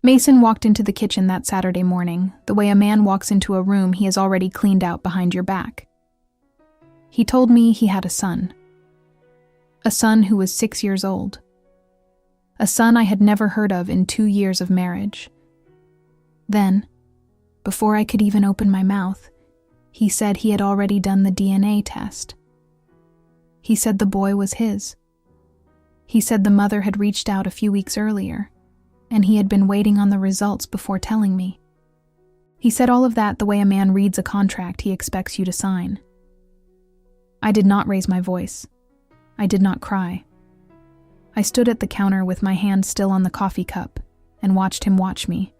Mason walked into the kitchen that Saturday morning, the way a man walks into a room he has already cleaned out behind your back. He told me he had a son. A son who was 6 years old. A son I had never heard of in 2 years of marriage. Then, before I could even open my mouth, he said he had already done the DNA test. He said the boy was his. He said the mother had reached out a few weeks earlier, and he had been waiting on the results before telling me. He said all of that the way a man reads a contract he expects you to sign. I did not raise my voice. I did not cry. I stood at the counter with my hand still on the coffee cup and watched him watch me,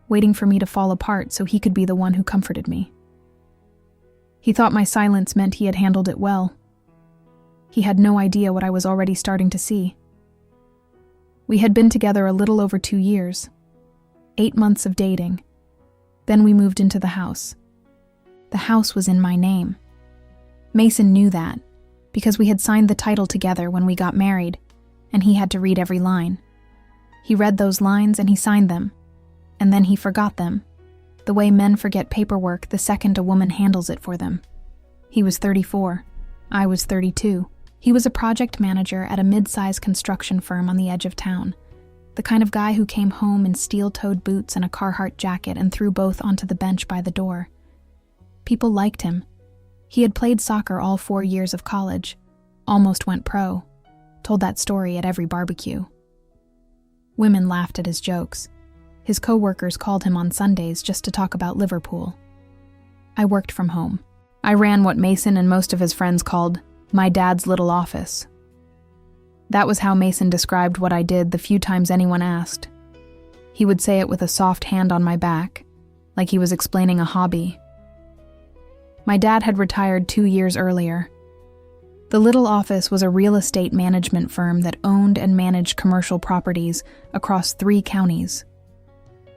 waiting for me to fall apart so he could be the one who comforted me. He thought my silence meant he had handled it well. He had no idea what I was already starting to see. We had been together a little over 2 years, 8 months of dating. Then we moved into the house. The house was in my name. Mason knew that, because we had signed the title together when we got married, and he had to read every line. He read those lines and he signed them, and then he forgot them, the way men forget paperwork the second a woman handles it for them. He was 34. I was 32. He was a project manager at a mid-sized construction firm on the edge of town, the kind of guy who came home in steel-toed boots and a Carhartt jacket and threw both onto the bench by the door. People liked him. He had played soccer all 4 years of college, almost went pro, told that story at every barbecue. Women laughed at his jokes. His co-workers called him on Sundays just to talk about Liverpool. I worked from home. I ran what Mason and most of his friends called my dad's little office. That was how Mason described what I did the few times anyone asked. He would say it with a soft hand on my back, like he was explaining a hobby. My dad had retired 2 years earlier. The little office was a real estate management firm that owned and managed commercial properties across 3 counties.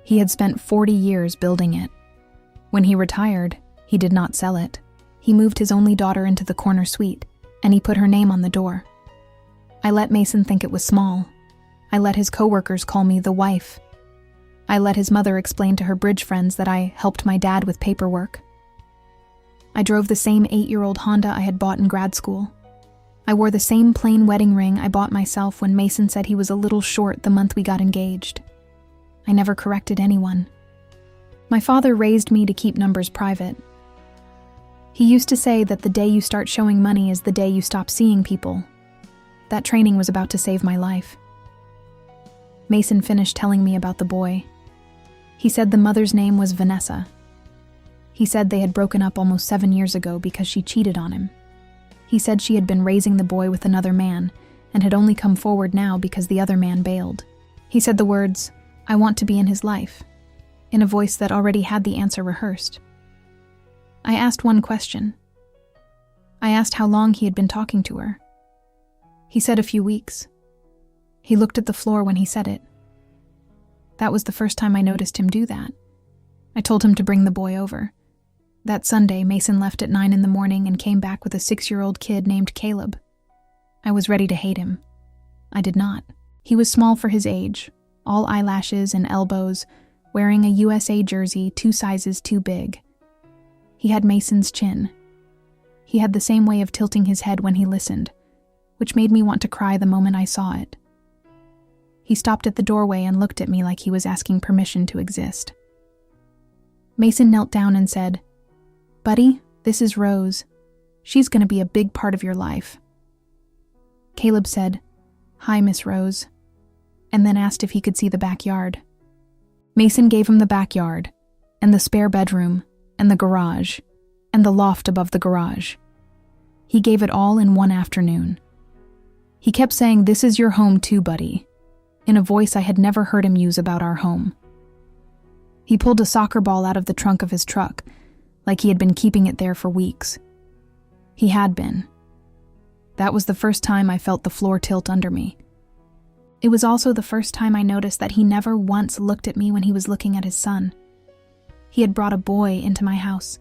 He had spent 40 years building it. When he retired, he did not sell it. He moved his only daughter into the corner suite, and he put her name on the door. I let Mason think it was small. I let his coworkers call me the wife. I let his mother explain to her bridge friends that I helped my dad with paperwork. I drove the same 8-year-old Honda I had bought in grad school. I wore the same plain wedding ring I bought myself when Mason said he was a little short the month we got engaged. I never corrected anyone. My father raised me to keep numbers private. He used to say that the day you start showing money is the day you stop seeing people. That training was about to save my life. Mason finished telling me about the boy. He said the mother's name was Vanessa. He said they had broken up almost 7 years ago because she cheated on him. He said she had been raising the boy with another man and had only come forward now because the other man bailed. He said the words, "I want to be in his life," in a voice that already had the answer rehearsed. I asked one question. I asked how long he had been talking to her. He said a few weeks. He looked at the floor when he said it. That was the first time I noticed him do that. I told him to bring the boy over. That Sunday, Mason left at 9 in the morning and came back with a 6-year-old kid named Caleb. I was ready to hate him. I did not. He was small for his age, all eyelashes and elbows, wearing a USA jersey 2 sizes too big. He had Mason's chin. He had the same way of tilting his head when he listened, which made me want to cry the moment I saw it. He stopped at the doorway and looked at me like he was asking permission to exist. Mason knelt down and said, "Buddy, this is Rose. She's going to be a big part of your life." Caleb said, "Hi, Miss Rose," and then asked if he could see the backyard. Mason gave him the backyard, and the spare bedroom, and the garage, and the loft above the garage. He gave it all in one afternoon. He kept saying, "This is your home too, buddy," in a voice I had never heard him use about our home. He pulled a soccer ball out of the trunk of his truck, like he had been keeping it there for weeks. He had been. That was the first time I felt the floor tilt under me. It was also the first time I noticed that he never once looked at me when he was looking at his son. He had brought a boy into my house.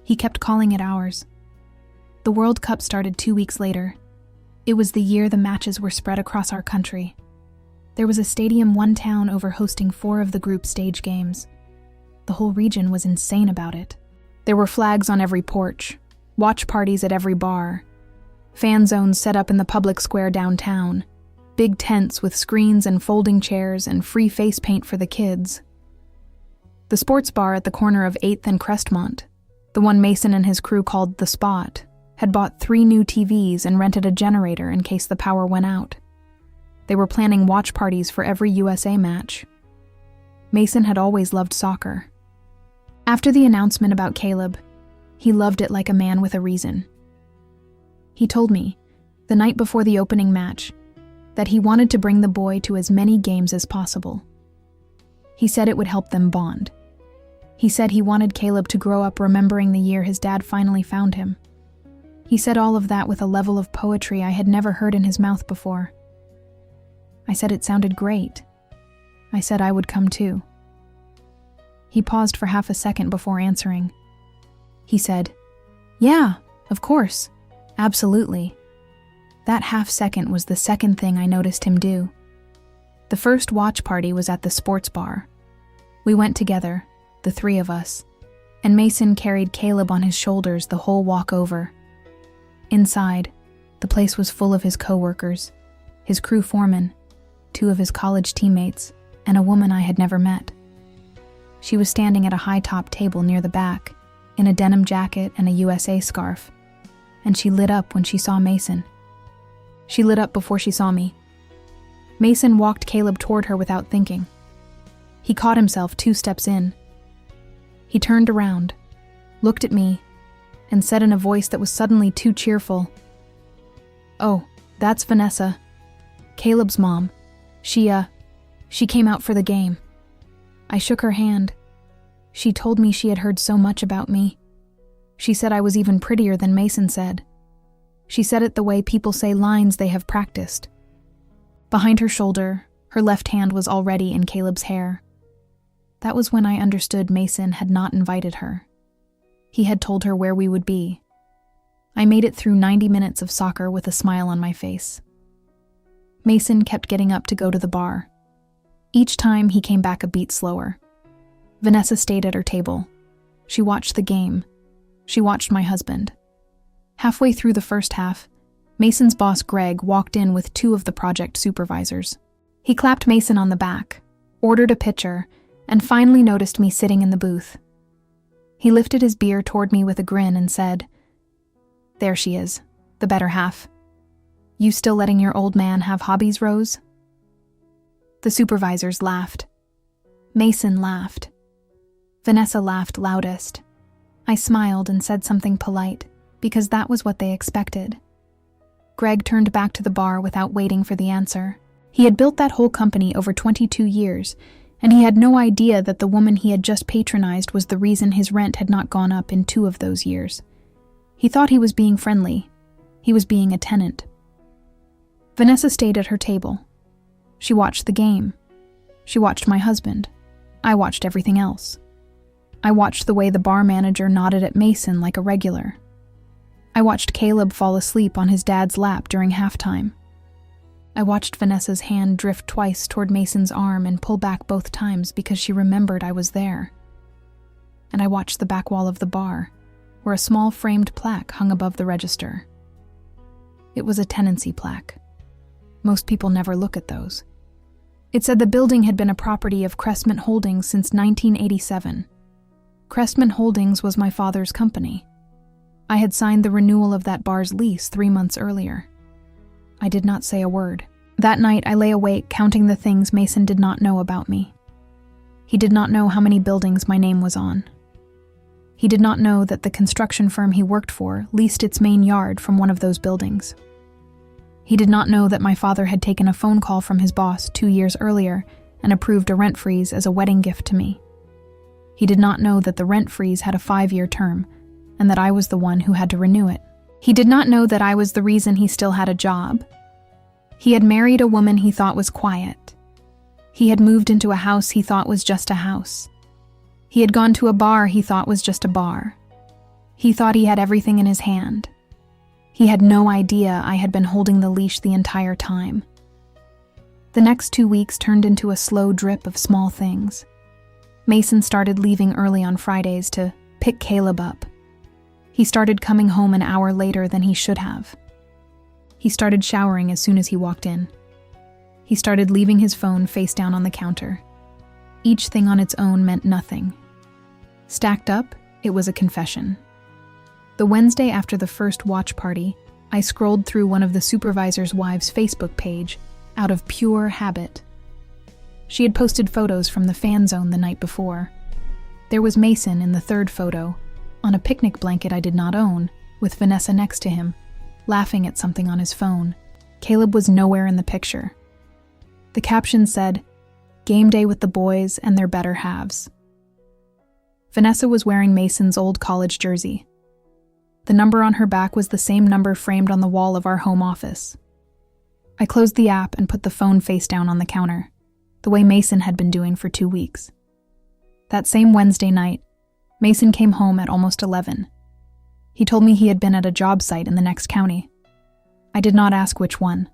He kept calling it ours. The World Cup started 2 weeks later. It was the year the matches were spread across our country. There was a stadium one town over hosting 4 of the group stage games. The whole region was insane about it. There were flags on every porch, watch parties at every bar, fan zones set up in the public square downtown, big tents with screens and folding chairs and free face paint for the kids. The sports bar at the corner of 8th and Crestmont, the one Mason and his crew called The Spot, had bought 3 new TVs and rented a generator in case the power went out. They were planning watch parties for every USA match. Mason had always loved soccer. After the announcement about Caleb, he loved it like a man with a reason. He told me, the night before the opening match, that he wanted to bring the boy to as many games as possible. He said it would help them bond. He said he wanted Caleb to grow up remembering the year his dad finally found him. He said all of that with a level of poetry I had never heard in his mouth before. I said it sounded great. I said I would come too. He paused for half a second before answering. He said, "Yeah, of course, absolutely." That half second was the second thing I noticed him do. The first watch party was at the sports bar. We went together, the 3 of us, and Mason carried Caleb on his shoulders the whole walk over. Inside, the place was full of his co-workers, his crew foreman, 2 of his college teammates, and a woman I had never met. She was standing at a high-top table near the back, in a denim jacket and a USA scarf, and she lit up when she saw Mason. She lit up before she saw me. Mason walked Caleb toward her without thinking. He caught himself 2 steps in. He turned around, looked at me, and said in a voice that was suddenly too cheerful, "Oh, that's Vanessa, Caleb's mom. She came out for the game." I shook her hand. She told me she had heard so much about me. She said I was even prettier than Mason said. She said it the way people say lines they have practiced. Behind her shoulder, her left hand was already in Caleb's hair. That was when I understood Mason had not invited her. He had told her where we would be. I made it through 90 minutes of soccer with a smile on my face. Mason kept getting up to go to the bar. Each time he came back a beat slower. Vanessa stayed at her table. She watched the game. She watched my husband. Halfway through the first half, Mason's boss Greg walked in with 2 of the project supervisors. He clapped Mason on the back, ordered a pitcher, and finally noticed me sitting in the booth. He lifted his beer toward me with a grin and said, "There she is, the better half. You still letting your old man have hobbies, Rose?" The supervisors laughed. Mason laughed. Vanessa laughed loudest. I smiled and said something polite, because that was what they expected. Greg turned back to the bar without waiting for the answer. He had built that whole company over 22 years, and he had no idea that the woman he had just patronized was the reason his rent had not gone up in 2 of those years. He thought he was being friendly. He was being a tenant. Vanessa stayed at her table. She watched the game. She watched my husband. I watched everything else. I watched the way the bar manager nodded at Mason like a regular. I watched Caleb fall asleep on his dad's lap during halftime. I watched Vanessa's hand drift twice toward Mason's arm and pull back both times because she remembered I was there. And I watched the back wall of the bar, where a small framed plaque hung above the register. It was a tenancy plaque. Most people never look at those. It said the building had been a property of Crestmont Holdings since 1987. Crestmont Holdings was my father's company. I had signed the renewal of that bar's lease 3 months earlier. I did not say a word. That night I lay awake counting the things Mason did not know about me. He did not know how many buildings my name was on. He did not know that the construction firm he worked for leased its main yard from one of those buildings. He did not know that my father had taken a phone call from his boss 2 years earlier and approved a rent freeze as a wedding gift to me. He did not know that the rent freeze had a 5-year term and that I was the one who had to renew it. He did not know that I was the reason he still had a job. He had married a woman he thought was quiet. He had moved into a house he thought was just a house. He had gone to a bar he thought was just a bar. He thought he had everything in his hand. He had no idea I had been holding the leash the entire time. The next 2 weeks turned into a slow drip of small things. Mason started leaving early on Fridays to pick Caleb up. He started coming home an hour later than he should have. He started showering as soon as he walked in. He started leaving his phone face down on the counter. Each thing on its own meant nothing. Stacked up, it was a confession. The Wednesday after the first watch party, I scrolled through one of the supervisor's wives' Facebook page out of pure habit. She had posted photos from the fan zone the night before. There was Mason in the third photo, on a picnic blanket I did not own, with Vanessa next to him, laughing at something on his phone. Caleb was nowhere in the picture. The caption said, "Game day with the boys and their better halves." Vanessa was wearing Mason's old college jersey. The number on her back was the same number framed on the wall of our home office. I closed the app and put the phone face down on the counter, the way Mason had been doing for 2 weeks. That same Wednesday night, Mason came home at almost 11. He told me he had been at a job site in the next county. I did not ask which one.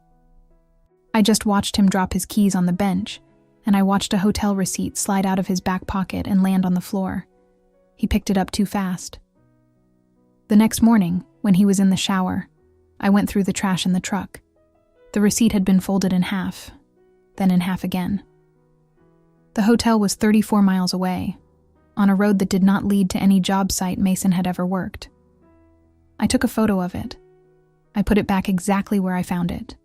I just watched him drop his keys on the bench, and I watched a hotel receipt slide out of his back pocket and land on the floor. He picked it up too fast. The next morning, when he was in the shower, I went through the trash in the truck. The receipt had been folded in half, then in half again. The hotel was 34 miles away, on a road that did not lead to any job site Mason had ever worked. I took a photo of it. I put it back exactly where I found it.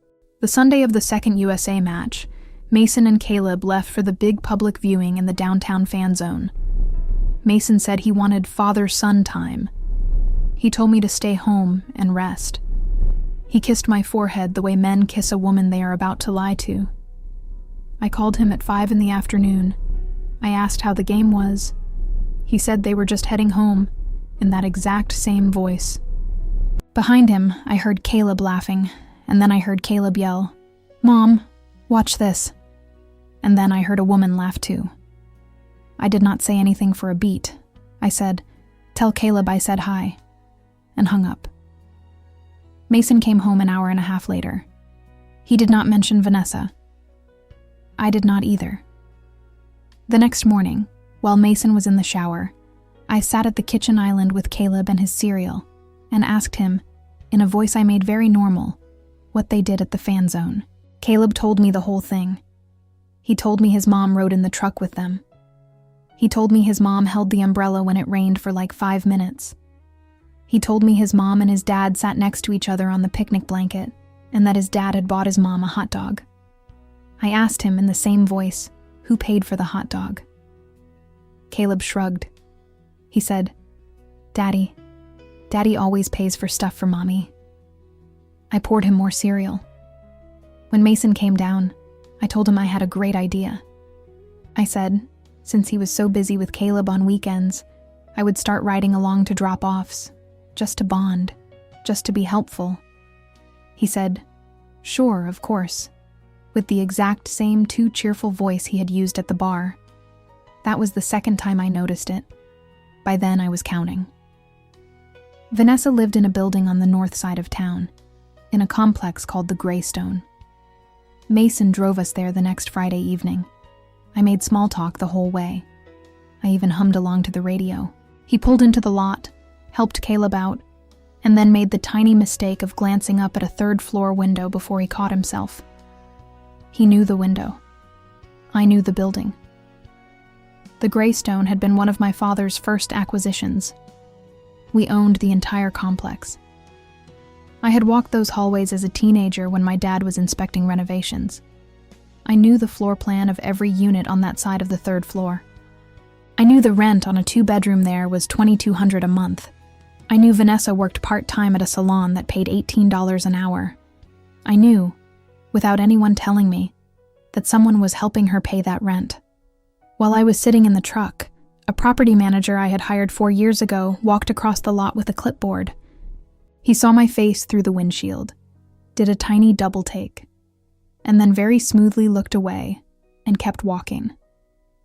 The Sunday of the second USA match, Mason and Caleb left for the big public viewing in the downtown fan zone. Mason said he wanted father-son time. He told me to stay home and rest. He kissed my forehead the way men kiss a woman they are about to lie to. I called him at 5 in the afternoon. I asked how the game was. He said they were just heading home, in that exact same voice. Behind him, I heard Caleb laughing, and then I heard Caleb yell, "Mom, watch this." And then I heard a woman laugh too. I did not say anything for a beat. I said, "Tell Caleb I said hi," and hung up. Mason came home an hour and a half later. He did not mention Vanessa. I did not either. The next morning, while Mason was in the shower, I sat at the kitchen island with Caleb and his cereal and asked him, in a voice I made very normal, what they did at the fan zone. Caleb told me the whole thing. He told me his mom rode in the truck with them. He told me his mom held the umbrella when it rained for like 5 minutes. He told me his mom and his dad sat next to each other on the picnic blanket, and that his dad had bought his mom a hot dog. I asked him in the same voice, who paid for the hot dog. Caleb shrugged. He said, Daddy always pays for stuff for Mommy." I poured him more cereal. When Mason came down, I told him I had a great idea. I said, since he was so busy with Caleb on weekends, I would start riding along to drop-offs, just to bond, just to be helpful. He said, "Sure, of course," with the exact same too cheerful voice he had used at the bar. That was the second time I noticed it. By then I was counting. Vanessa lived in a building on the north side of town, in a complex called the Greystone. Mason drove us there the next Friday evening. I made small talk the whole way. I even hummed along to the radio. He pulled into the lot, helped Caleb out, and then made the tiny mistake of glancing up at a third-floor window before he caught himself. He knew the window. I knew the building. The Greystone had been one of my father's first acquisitions. We owned the entire complex. I had walked those hallways as a teenager when my dad was inspecting renovations. I knew the floor plan of every unit on that side of the third floor. I knew the rent on a 2-bedroom there was $2,200 a month. I knew Vanessa worked part-time at a salon that paid $18 an hour. I knew, without anyone telling me, that someone was helping her pay that rent. While I was sitting in the truck, a property manager I had hired 4 years ago walked across the lot with a clipboard. He saw my face through the windshield, did a tiny double take, and then very smoothly looked away and kept walking,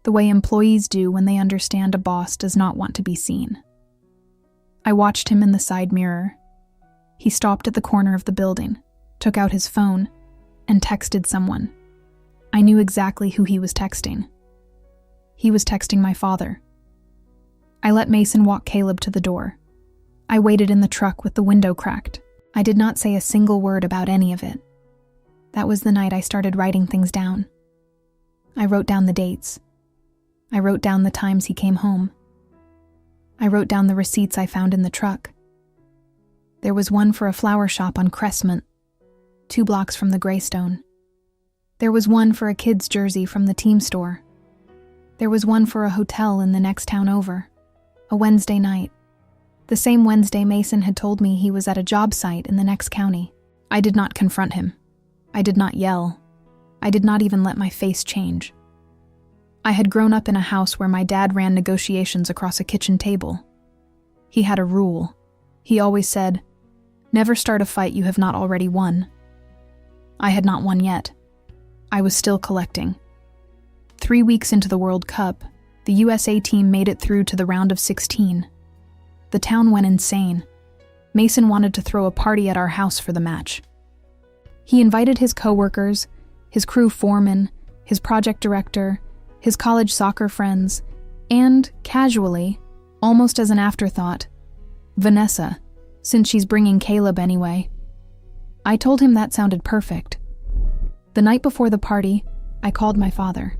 the way employees do when they understand a boss does not want to be seen. I watched him in the side mirror. He stopped at the corner of the building, took out his phone, and texted someone. I knew exactly who he was texting. He was texting my father. I let Mason walk Caleb to the door. I waited in the truck with the window cracked. I did not say a single word about any of it. That was the night I started writing things down. I wrote down the dates. I wrote down the times he came home. I wrote down the receipts I found in the truck. There was one for a flower shop on Cressmont, 2 blocks from the Greystone. There was one for a kid's jersey from the team store. There was one for a hotel in the next town over, a Wednesday night. The same Wednesday Mason had told me he was at a job site in the next county. I did not confront him. I did not yell. I did not even let my face change. I had grown up in a house where my dad ran negotiations across a kitchen table. He had a rule. He always said, "Never start a fight you have not already won." I had not won yet. I was still collecting. 3 weeks into the World Cup, the USA team made it through to the round of 16. The town went insane. Mason wanted to throw a party at our house for the match. He invited his coworkers, his crew foreman, his project director, his college soccer friends, and, casually, almost as an afterthought, Vanessa, since she's bringing Caleb anyway. I told him that sounded perfect. The night before the party, I called my father.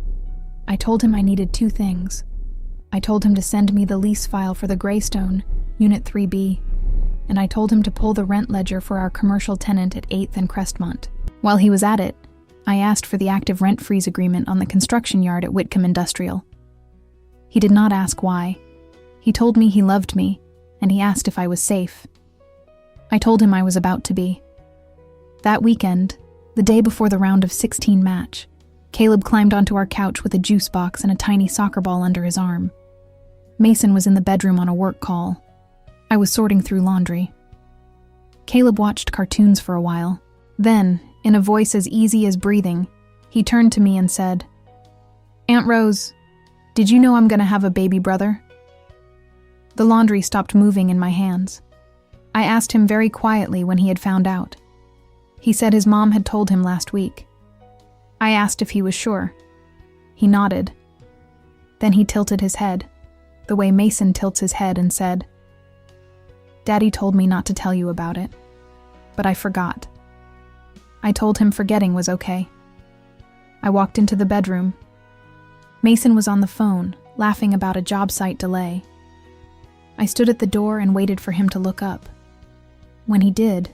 I told him I needed 2 things. I told him to send me the lease file for the Greystone, Unit 3B, and I told him to pull the rent ledger for our commercial tenant at 8th and Crestmont. While he was at it, I asked for the active rent freeze agreement on the construction yard at Whitcomb Industrial. He did not ask why. He told me he loved me, and he asked if I was safe. I told him I was about to be. That weekend, the day before the round of 16 match, Caleb climbed onto our couch with a juice box and a tiny soccer ball under his arm. Mason was in the bedroom on a work call. I was sorting through laundry. Caleb watched cartoons for a while. Then, in a voice as easy as breathing, he turned to me and said, "Aunt Rose, did you know I'm going to have a baby brother?" The laundry stopped moving in my hands. I asked him very quietly when he had found out. He said his mom had told him last week. I asked if he was sure. He nodded. Then he tilted his head, the way Mason tilts his head, and said, "Daddy told me not to tell you about it, but I forgot." I told him forgetting was okay. I walked into the bedroom. Mason was on the phone, laughing about a job site delay. I stood at the door and waited for him to look up. When he did,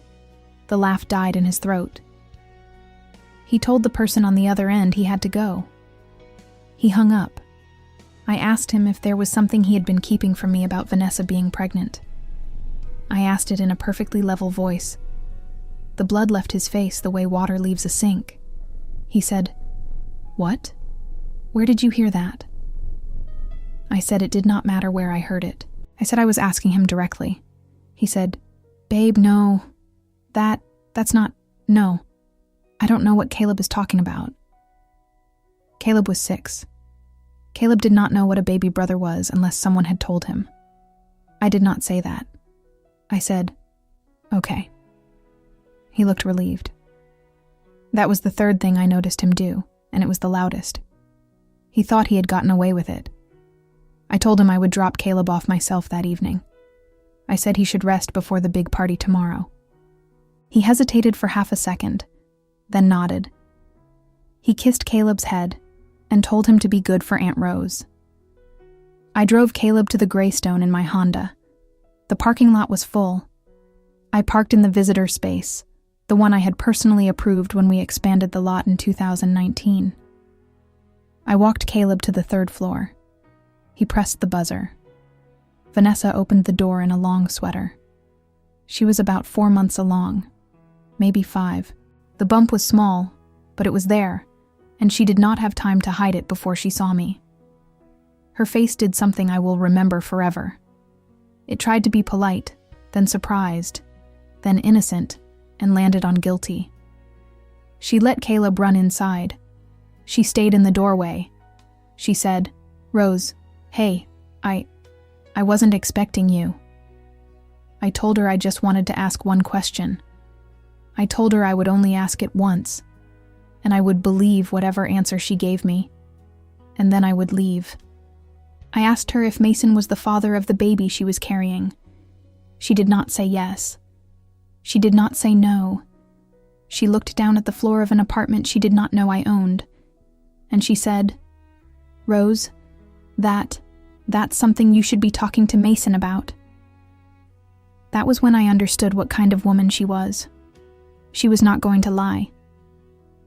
the laugh died in his throat. He told the person on the other end he had to go. He hung up. I asked him if there was something he had been keeping from me about Vanessa being pregnant. I asked it in a perfectly level voice. The blood left his face the way water leaves a sink. He said, "What? Where did you hear that?" I said it did not matter where I heard it. I said I was asking him directly. He said, "Babe, no. That's not, no. I don't know what Caleb is talking about." Caleb was 6. Caleb did not know what a baby brother was unless someone had told him. I did not say that. I said, "Okay." He looked relieved. That was the 3rd thing I noticed him do, and it was the loudest. He thought he had gotten away with it. I told him I would drop Caleb off myself that evening. I said he should rest before the big party tomorrow. He hesitated for half a second, then nodded. He kissed Caleb's head and told him to be good for Aunt Rose. I drove Caleb to the Greystone in my Honda. The parking lot was full. I parked in the visitor space, the one I had personally approved when we expanded the lot in 2019. I walked Caleb to the 3rd floor. He pressed the buzzer. Vanessa opened the door in a long sweater. She was about 4 months along, maybe 5. The bump was small, but it was there, and she did not have time to hide it before she saw me. Her face did something I will remember forever. It tried to be polite, then surprised, then innocent, and landed on guilty. She let Caleb run inside. She stayed in the doorway. She said, "Rose, hey, I wasn't expecting you." I told her I just wanted to ask one question. I told her I would only ask it once, and I would believe whatever answer she gave me, and then I would leave. I asked her if Mason was the father of the baby she was carrying. She did not say yes. She did not say no. She looked down at the floor of an apartment she did not know I owned, and she said, "Rose, that's something you should be talking to Mason about." That was when I understood what kind of woman she was. She was not going to lie.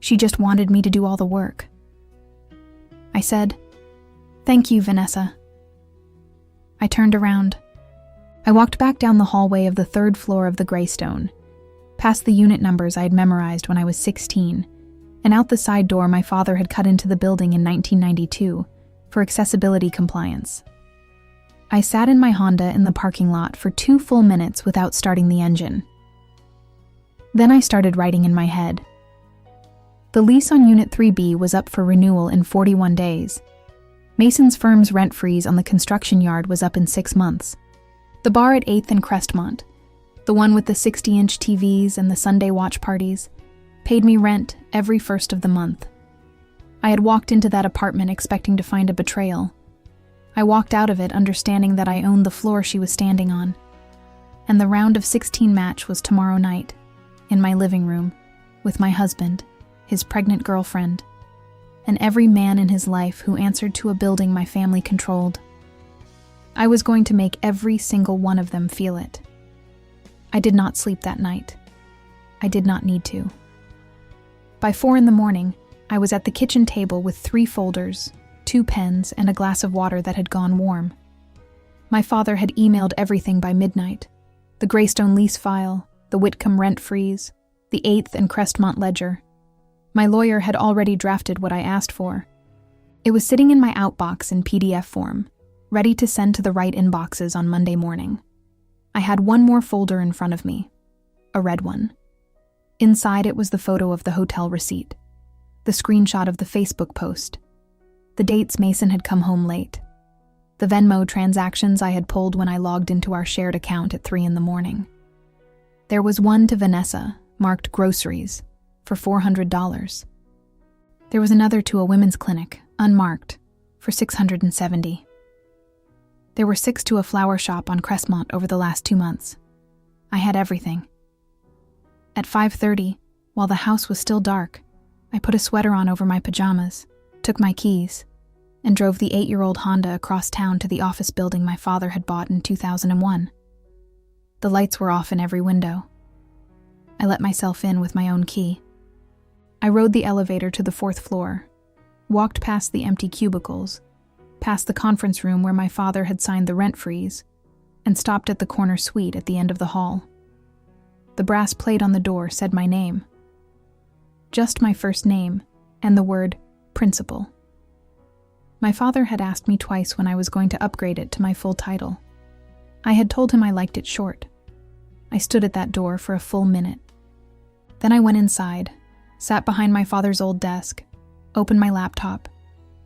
She just wanted me to do all the work. I said, "Thank you, Vanessa." I turned around. I walked back down the hallway of the 3rd floor of the Greystone, past the unit numbers I had memorized when I was 16, and out the side door my father had cut into the building in 1992 for accessibility compliance. I sat in my Honda in the parking lot for 2 full minutes without starting the engine. Then I started writing in my head. The lease on Unit 3B was up for renewal in 41 days. Mason's firm's rent freeze on the construction yard was up in 6 months. The bar at 8th and Crestmont, the one with the 60-inch TVs and the Sunday watch parties, paid me rent every 1st of the month. I had walked into that apartment expecting to find a betrayal. I walked out of it understanding that I owned the floor she was standing on. And the round of 16 match was tomorrow night, in my living room, with my husband, his pregnant girlfriend, and every man in his life who answered to a building my family controlled. I was going to make every single one of them feel it. I did not sleep that night. I did not need to. By 4 a.m, I was at the kitchen table with 3 folders, 2 pens, and a glass of water that had gone warm. My father had emailed everything by midnight: the Greystone lease file, the Whitcomb rent freeze, the 8th and Crestmont ledger. My lawyer had already drafted what I asked for. It was sitting in my outbox in PDF form, ready to send to the right inboxes on Monday morning. I had one more folder in front of me, a red one. Inside it was the photo of the hotel receipt, the screenshot of the Facebook post, the dates Mason had come home late, the Venmo transactions I had pulled when I logged into our shared account at 3 a.m. There was one to Vanessa, marked groceries, for $400. There was another to a women's clinic, unmarked, for $670. There were 6 to a flower shop on Crestmont over the last 2 months. I had everything. At 5:30, while the house was still dark, I put a sweater on over my pajamas, took my keys, and drove the 8-year-old Honda across town to the office building my father had bought in 2001. The lights were off in every window. I let myself in with my own key. I rode the elevator to the 4th floor, walked past the empty cubicles, past the conference room where my father had signed the rent freeze, and stopped at the corner suite at the end of the hall. The brass plate on the door said my name. Just my first name, and the word principal. My father had asked me twice when I was going to upgrade it to my full title. I had told him I liked it short. I stood at that door for a full minute. Then I went inside, sat behind my father's old desk, opened my laptop,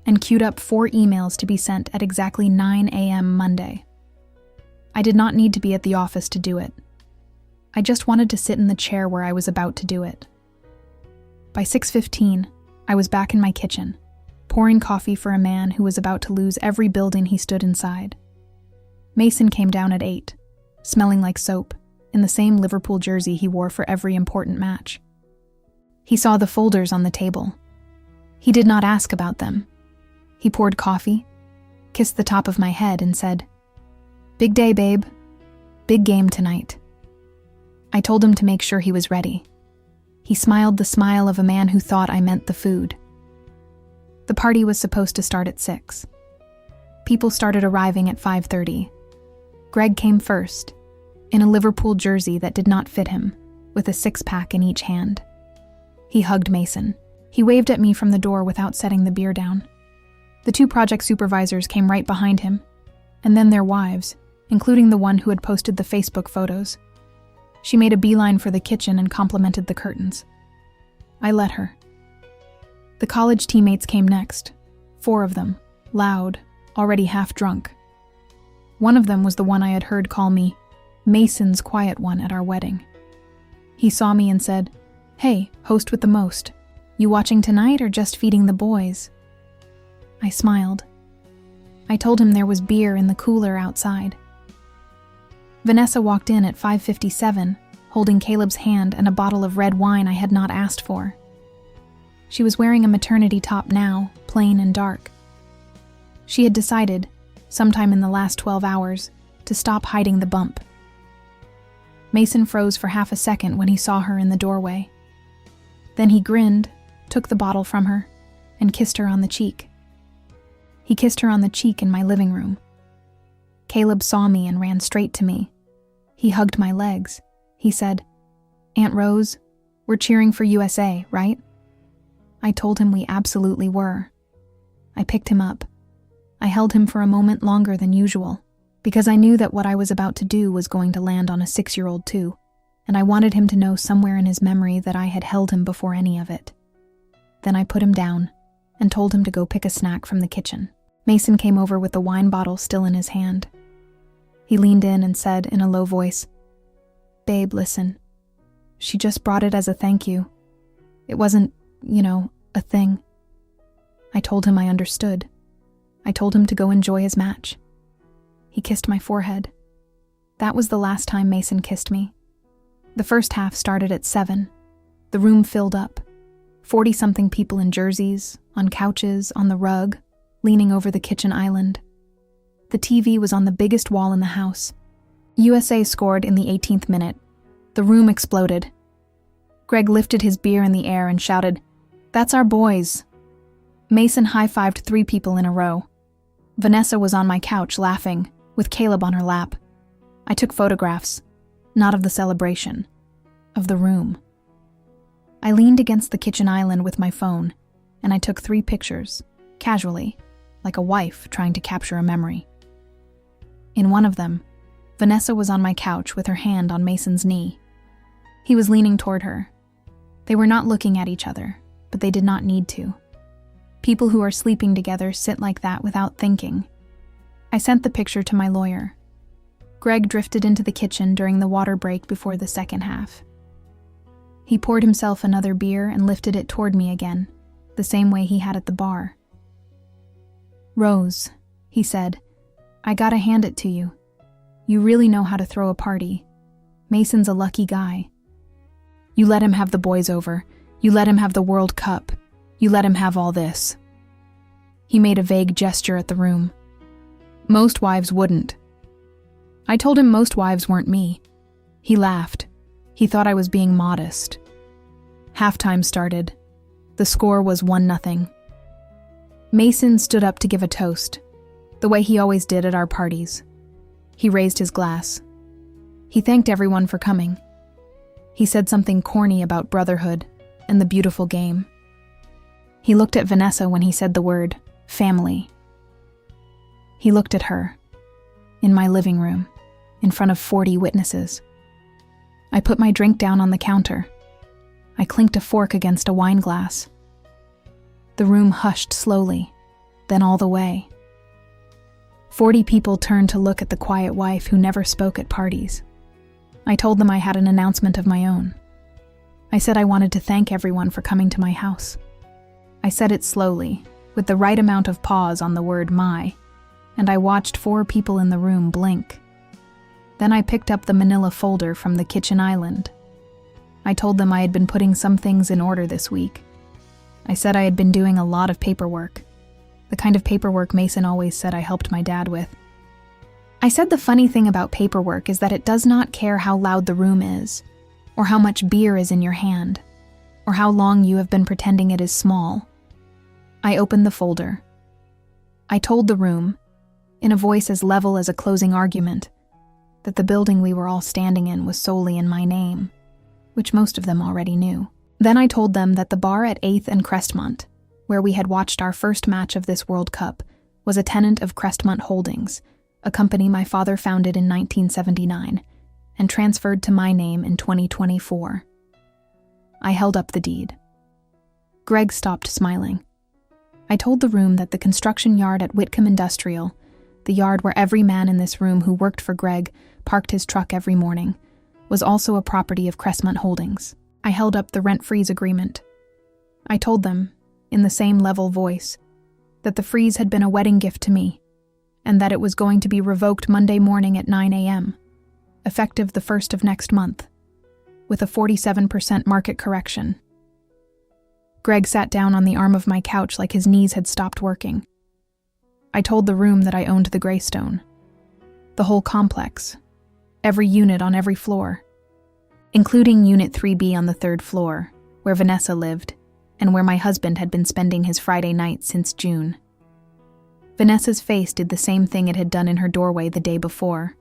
and queued up 4 emails to be sent at exactly 9 a.m. Monday. I did not need to be at the office to do it. I just wanted to sit in the chair where I was about to do it. By 6:15, I was back in my kitchen, pouring coffee for a man who was about to lose every building he stood inside. Mason came down at 8, smelling like soap, in the same Liverpool jersey he wore for every important match. He saw the folders on the table. He did not ask about them. He poured coffee, kissed the top of my head, and said, "Big day, babe. Big game tonight." I told him to make sure he was ready. He smiled the smile of a man who thought I meant the food. The party was supposed to start at 6. People started arriving at 5:30. Greg came first, in a Liverpool jersey that did not fit him, with a 6-pack in each hand. He hugged Mason. He waved at me from the door without setting the beer down. The 2 project supervisors came right behind him, and then their wives, including the one who had posted the Facebook photos. She made a beeline for the kitchen and complimented the curtains. I let her. The college teammates came next, 4 of them, loud, already half drunk. One of them was the one I had heard call me Mason's quiet one at our wedding. He saw me and said, "Hey, host with the most. You watching tonight or just feeding the boys?" I smiled. I told him there was beer in the cooler outside. Vanessa walked in at 5:57, holding Caleb's hand and a bottle of red wine I had not asked for. She was wearing a maternity top now, plain and dark. She had decided, sometime in the last 12 hours, to stop hiding the bump. Mason froze for half a second when he saw her in the doorway. Then he grinned, took the bottle from her, and kissed her on the cheek. He kissed her on the cheek in my living room. Caleb saw me and ran straight to me. He hugged my legs. He said, "Aunt Rose, we're cheering for USA, right?" I told him we absolutely were. I picked him up. I held him for a moment longer than usual, because I knew that what I was about to do was going to land on a 6-year-old too, and I wanted him to know somewhere in his memory that I had held him before any of it. Then I put him down and told him to go pick a snack from the kitchen. Mason came over with the wine bottle still in his hand. He leaned in and said in a low voice, "Babe, listen. She just brought it as a thank you. It wasn't, a thing." I told him I understood. I told him to go enjoy his match. He kissed my forehead. That was the last time Mason kissed me. The first half started at 7. The room filled up. 40-something people in jerseys, on couches, on the rug, leaning over the kitchen island. The TV was on the biggest wall in the house. USA scored in the 18th minute. The room exploded. Greg lifted his beer in the air and shouted, "That's our boys." Mason high-fived 3 people in a row. Vanessa was on my couch laughing, with Caleb on her lap. I took photographs, not of the celebration, of the room. I leaned against the kitchen island with my phone, and I took 3 pictures, casually, like a wife trying to capture a memory. In one of them, Vanessa was on my couch with her hand on Mason's knee. He was leaning toward her. They were not looking at each other, but they did not need to. People who are sleeping together sit like that without thinking. I sent the picture to my lawyer. Greg drifted into the kitchen during the water break before the second half. He poured himself another beer and lifted it toward me again, the same way he had at the bar. "Rose," he said, "I gotta hand it to you. You really know how to throw a party. Mason's a lucky guy. You let him have the boys over. You let him have the World Cup. You let him have all this." He made a vague gesture at the room. "Most wives wouldn't." I told him most wives weren't me. He laughed. He thought I was being modest. Halftime started. The score was 1-0. Mason stood up to give a toast, the way he always did at our parties. He raised his glass. He thanked everyone for coming. He said something corny about brotherhood and the beautiful game. He looked at Vanessa when he said the word family. He looked at her, in my living room, in front of 40 witnesses. I put my drink down on the counter. I clinked a fork against a wine glass. The room hushed slowly, then all the way. 40 people turned to look at the quiet wife who never spoke at parties. I told them I had an announcement of my own. I said I wanted to thank everyone for coming to my house. I said it slowly, with the right amount of pause on the word my, and I watched 4 people in the room blink. Then I picked up the manila folder from the kitchen island. I told them I had been putting some things in order this week. I said I had been doing a lot of paperwork, the kind of paperwork Mason always said I helped my dad with. I said the funny thing about paperwork is that it does not care how loud the room is, or how much beer is in your hand, or how long you have been pretending it is small. I opened the folder. I told the room, in a voice as level as a closing argument, that the building we were all standing in was solely in my name, which most of them already knew. Then I told them that the bar at 8th and Crestmont, where we had watched our first match of this World Cup, was a tenant of Crestmont Holdings, a company my father founded in 1979 and transferred to my name in 2024. I held up the deed. Greg stopped smiling. I told the room that the construction yard at Whitcomb Industrial, the yard where every man in this room who worked for Greg parked his truck every morning, was also a property of Crestmont Holdings. I held up the rent freeze agreement. I told them, in the same level voice, that the freeze had been a wedding gift to me, and that it was going to be revoked Monday morning at 9 a.m., effective the 1st of next month, with a 47% market correction. Greg sat down on the arm of my couch like his knees had stopped working. I told the room that I owned the Greystone. The whole complex. Every unit on every floor. Including Unit 3B on the 3rd floor, where Vanessa lived, and where my husband had been spending his Friday nights since June. Vanessa's face did the same thing it had done in her doorway the day before.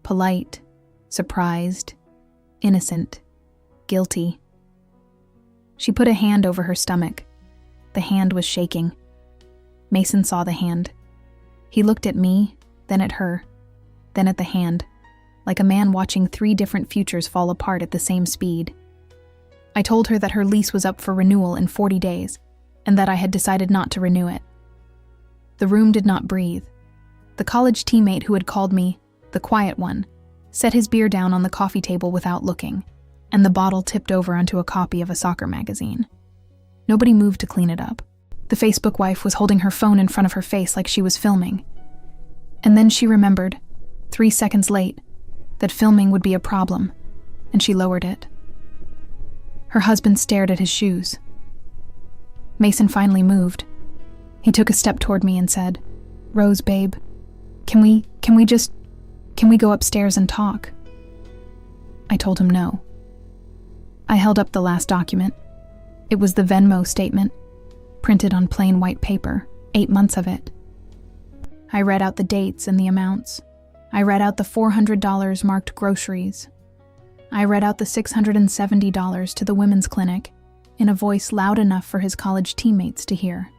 Polite, surprised, innocent, guilty. She put a hand over her stomach. The hand was shaking. Mason saw the hand. He looked at me, then at her, then at the hand, like a man watching 3 different futures fall apart at the same speed. I told her that her lease was up for renewal in 40 days, and that I had decided not to renew it. The room did not breathe. The college teammate who had called me the quiet one set his beer down on the coffee table without looking, and the bottle tipped over onto a copy of a soccer magazine. Nobody moved to clean it up. The Facebook wife was holding her phone in front of her face like she was filming. And then she remembered, 3 seconds late, that filming would be a problem, and she lowered it. Her husband stared at his shoes. Mason finally moved. He took a step toward me and said, "Rose, babe, can we go upstairs and talk?" I told him no. I held up the last document. It was the Venmo statement, printed on plain white paper, 8 months of it. I read out the dates and the amounts. I read out the $400 marked groceries. I read out the $670 to the women's clinic in a voice loud enough for his college teammates to hear.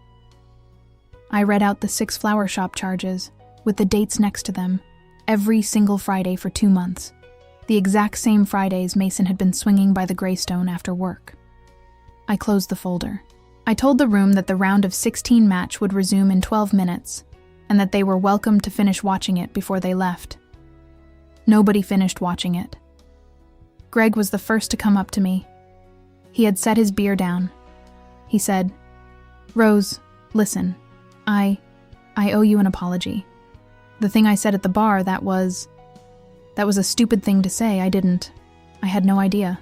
I read out the 6 flower shop charges, with the dates next to them, every single Friday for 2 months. The exact same Fridays Mason had been swinging by the Greystone after work. I closed the folder. I told the room that the round of 16 match would resume in 12 minutes, and that they were welcome to finish watching it before they left. Nobody finished watching it. Greg was the first to come up to me. He had set his beer down. He said, "Rose, listen, I owe you an apology. The thing I said at the bar, that was a stupid thing to say. I had no idea."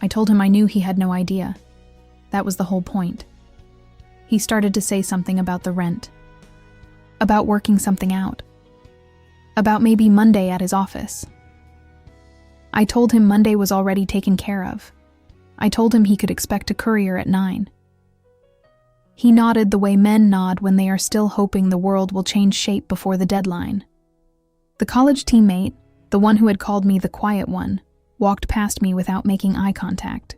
I told him I knew he had no idea. That was the whole point. He started to say something about the rent. About working something out. About maybe Monday at his office. I told him Monday was already taken care of. I told him he could expect a courier at 9. He nodded the way men nod when they are still hoping the world will change shape before the deadline. The college teammate, the one who had called me the quiet one, walked past me without making eye contact.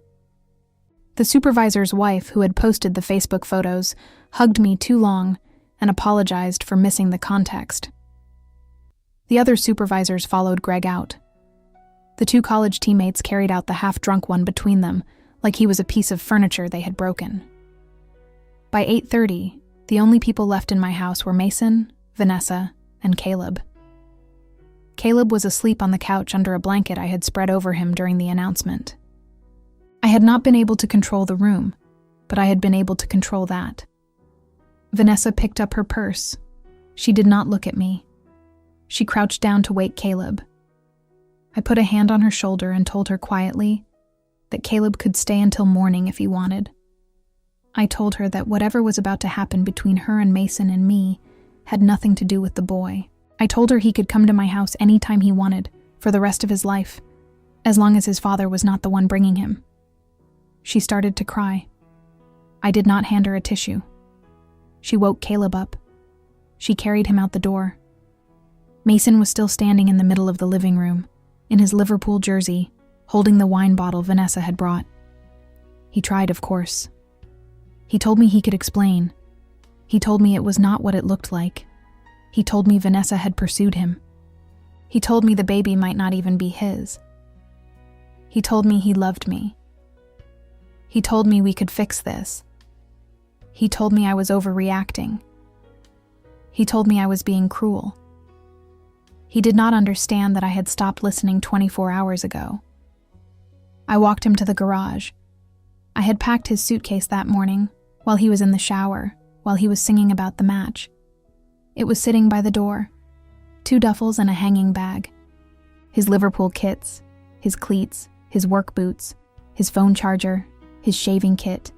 The supervisor's wife, who had posted the Facebook photos, hugged me too long and apologized for missing the context. The other supervisors followed Greg out. The 2 college teammates carried out the half-drunk one between them, like he was a piece of furniture they had broken. By 8:30, the only people left in my house were Mason, Vanessa, and Caleb. Caleb was asleep on the couch under a blanket I had spread over him during the announcement. I had not been able to control the room, but I had been able to control that. Vanessa picked up her purse. She did not look at me. She crouched down to wake Caleb. I put a hand on her shoulder and told her quietly that Caleb could stay until morning if he wanted. I told her that whatever was about to happen between her and Mason and me had nothing to do with the boy. I told her he could come to my house any time he wanted, for the rest of his life, as long as his father was not the one bringing him. She started to cry. I did not hand her a tissue. She woke Caleb up. She carried him out the door. Mason was still standing in the middle of the living room, in his Liverpool jersey, holding the wine bottle Vanessa had brought. He tried, of course. He told me he could explain. He told me it was not what it looked like. He told me Vanessa had pursued him. He told me the baby might not even be his. He told me he loved me. He told me we could fix this. He told me I was overreacting. He told me I was being cruel. He did not understand that I had stopped listening 24 hours ago. I walked him to the garage. I had packed his suitcase that morning, while he was in the shower, while he was singing about the match. It was sitting by the door, 2 duffels and a hanging bag. His Liverpool kits, his cleats, his work boots, his phone charger, his shaving kit.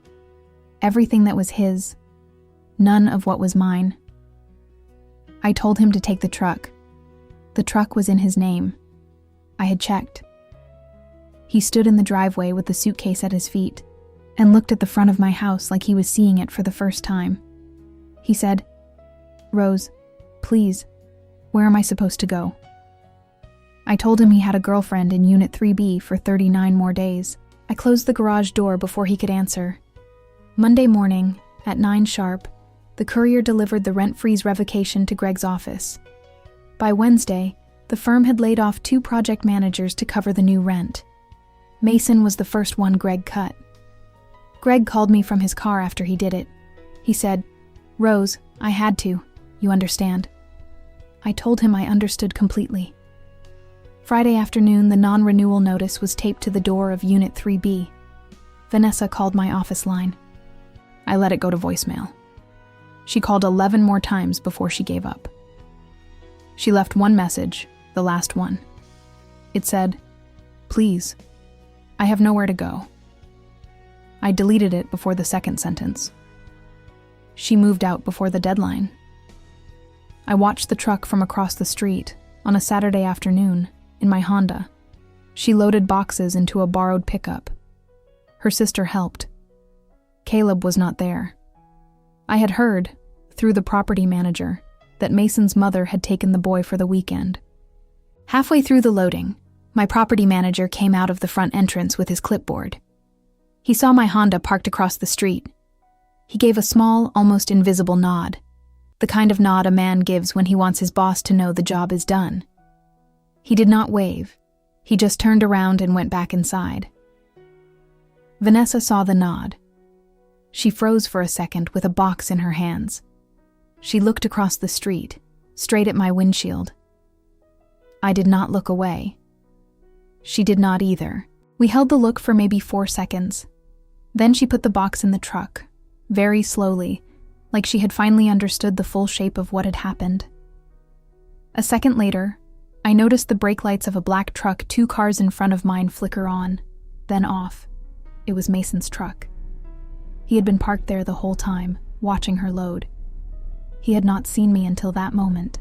Everything that was his, none of what was mine. I told him to take the truck. The truck was in his name. I had checked. He stood in the driveway with the suitcase at his feet and looked at the front of my house like he was seeing it for the first time. He said, "Rose, please, where am I supposed to go?" I told him he had a girlfriend in Unit 3B for 39 more days. I closed the garage door before he could answer. Monday morning, at 9 sharp, the courier delivered the rent freeze revocation to Greg's office. By Wednesday, the firm had laid off 2 project managers to cover the new rent. Mason was the first one Greg cut. Greg called me from his car after he did it. He said, "Rose, I had to. You understand?" I told him I understood completely. Friday afternoon, the non-renewal notice was taped to the door of Unit 3B. Vanessa called my office line. I let it go to voicemail. She called 11 more times before she gave up. She left one message, the last one. It said, "Please, I have nowhere to go." I deleted it before the second sentence. She moved out before the deadline. I watched the truck from across the street on a Saturday afternoon in my Honda. She loaded boxes into a borrowed pickup. Her sister helped. Caleb was not there. I had heard, through the property manager, that Mason's mother had taken the boy for the weekend. Halfway through the loading, my property manager came out of the front entrance with his clipboard. He saw my Honda parked across the street. He gave a small, almost invisible nod, the kind of nod a man gives when he wants his boss to know the job is done. He did not wave. He just turned around and went back inside. Vanessa saw the nod. She froze for a second with a box in her hands. She looked across the street, straight at my windshield. I did not look away. She did not either. We held the look for maybe 4 seconds. Then she put the box in the truck, very slowly, like she had finally understood the full shape of what had happened. A second later, I noticed the brake lights of a black truck 2 cars in front of mine flicker on, then off. It was Mason's truck. He had been parked there the whole time, watching her load. He had not seen me until that moment.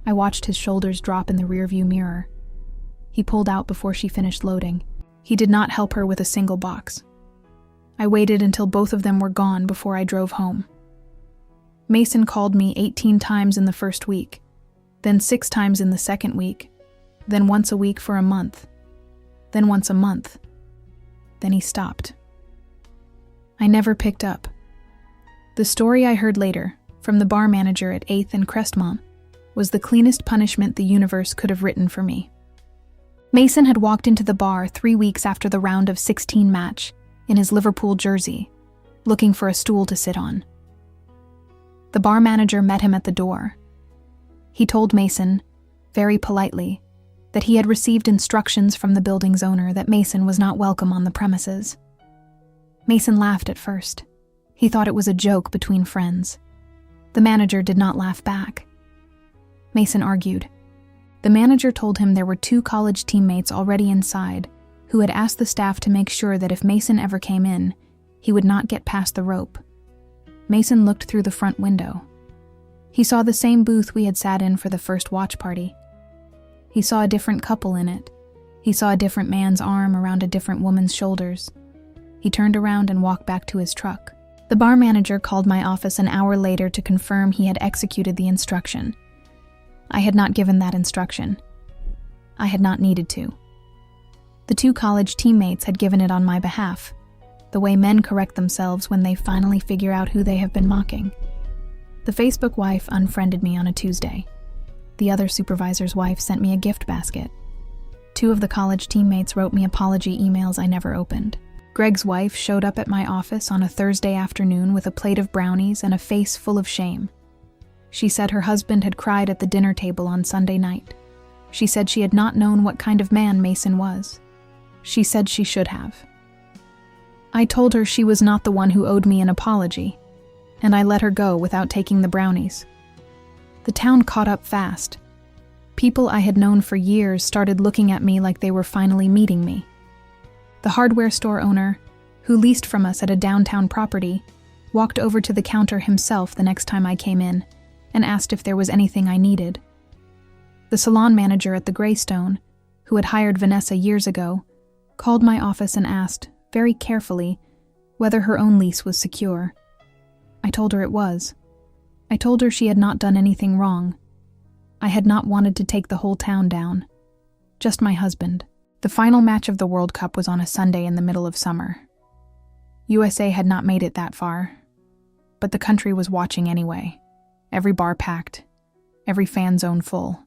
I watched his shoulders drop in the rearview mirror. He pulled out before she finished loading. He did not help her with a single box. I waited until both of them were gone before I drove home. Mason called me 18 times in the first week, then 6 times in the second week, then once a week for a month, then once a month. Then he stopped. I never picked up. The story I heard later, from the bar manager at 8th and Crestmont, was the cleanest punishment the universe could have written for me. Mason had walked into the bar 3 weeks after the round of 16 match, in his Liverpool jersey, looking for a stool to sit on. The bar manager met him at the door. He told Mason, very politely, that he had received instructions from the building's owner that Mason was not welcome on the premises. Mason laughed at first. He thought it was a joke between friends. The manager did not laugh back. Mason argued. The manager told him there were 2 college teammates already inside who had asked the staff to make sure that if Mason ever came in, he would not get past the rope. Mason looked through the front window. He saw the same booth we had sat in for the first watch party. He saw a different couple in it. He saw a different man's arm around a different woman's shoulders. He turned around and walked back to his truck. The bar manager called my office an hour later to confirm he had executed the instruction. I had not given that instruction. I had not needed to. The 2 college teammates had given it on my behalf, the way men correct themselves when they finally figure out who they have been mocking. The Facebook wife unfriended me on a Tuesday. The other supervisor's wife sent me a gift basket. 2 of the college teammates wrote me apology emails I never opened. Greg's wife showed up at my office on a Thursday afternoon with a plate of brownies and a face full of shame. She said her husband had cried at the dinner table on Sunday night. She said she had not known what kind of man Mason was. She said she should have. I told her she was not the one who owed me an apology, and I let her go without taking the brownies. The town caught up fast. People I had known for years started looking at me like they were finally meeting me. The hardware store owner, who leased from us at a downtown property, walked over to the counter himself the next time I came in and asked if there was anything I needed. The salon manager at the Greystone, who had hired Vanessa years ago, called my office and asked, very carefully, whether her own lease was secure. I told her it was. I told her she had not done anything wrong. I had not wanted to take the whole town down. Just my husband. The final match of the World Cup was on a Sunday in the middle of summer. USA had not made it that far, but the country was watching anyway. Every bar packed, every fan zone full.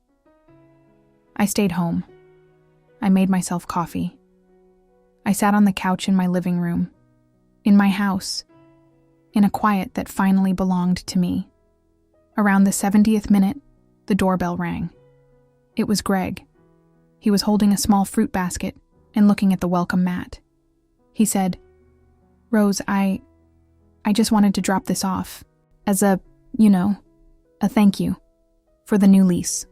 I stayed home. I made myself coffee. I sat on the couch in my living room, in my house, in a quiet that finally belonged to me. Around the 70th minute, the doorbell rang. It was Greg. He was holding a small fruit basket and looking at the welcome mat. He said, "Rose, I just wanted to drop this off as a thank you for the new lease."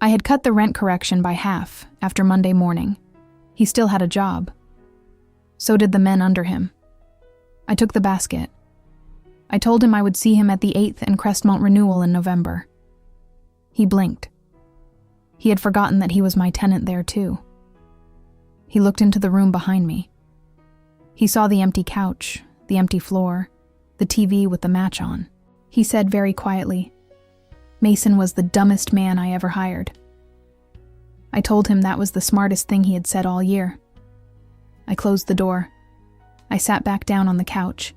I had cut the rent correction by half after Monday morning. He still had a job. So did the men under him. I took the basket. I told him I would see him at the 8th and Crestmont renewal in November. He blinked. He had forgotten that he was my tenant there too. He looked into the room behind me. He saw the empty couch, the empty floor, the TV with the match on. He said very quietly, "Mason was the dumbest man I ever hired." I told him that was the smartest thing he had said all year. I closed the door. I sat back down on the couch.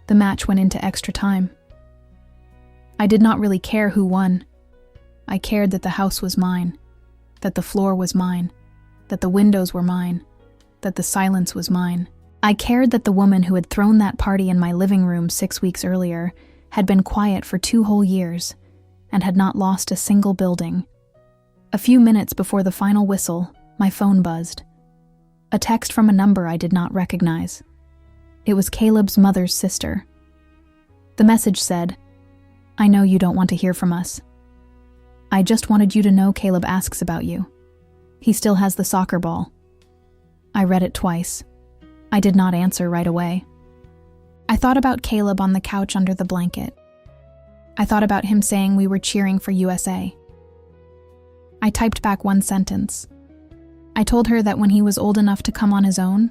The match went into extra time. I did not really care who won. I cared that the house was mine, that the floor was mine, that the windows were mine, that the silence was mine. I cared that the woman who had thrown that party in my living room 6 weeks earlier had been quiet for 2 whole years and had not lost a single building. A few minutes before the final whistle, my phone buzzed. A text from a number I did not recognize. It was Caleb's mother's sister. The message said, "I know you don't want to hear from us. I just wanted you to know Caleb asks about you. He still has the soccer ball." I read it twice. I did not answer right away. I thought about Caleb on the couch under the blanket. I thought about him saying we were cheering for USA. I typed back one sentence. I told her that when he was old enough to come on his own,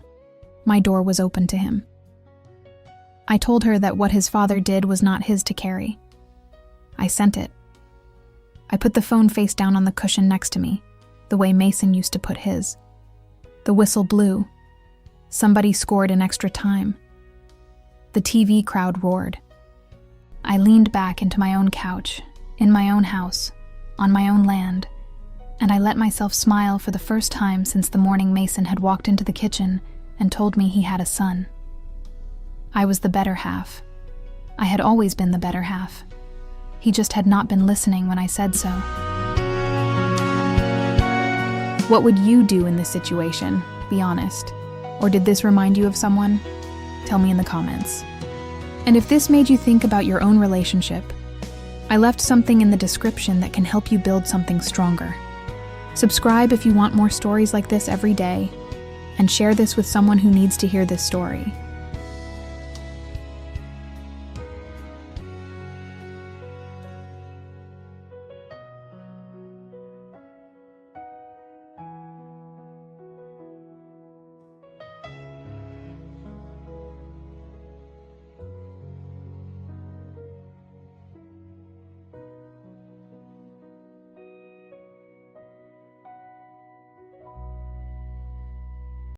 my door was open to him. I told her that what his father did was not his to carry. I sent it. I put the phone face down on the cushion next to me, the way Mason used to put his. The whistle blew. Somebody scored in extra time. The TV crowd roared. I leaned back into my own couch, in my own house, on my own land, and I let myself smile for the first time since the morning Mason had walked into the kitchen and told me he had a son. I was the better half. I had always been the better half. He just had not been listening when I said so. What would you do in this situation? Be honest. Or did this remind you of someone? Tell me in the comments. And if this made you think about your own relationship, I left something in the description that can help you build something stronger. Subscribe if you want more stories like this every day, and share this with someone who needs to hear this story.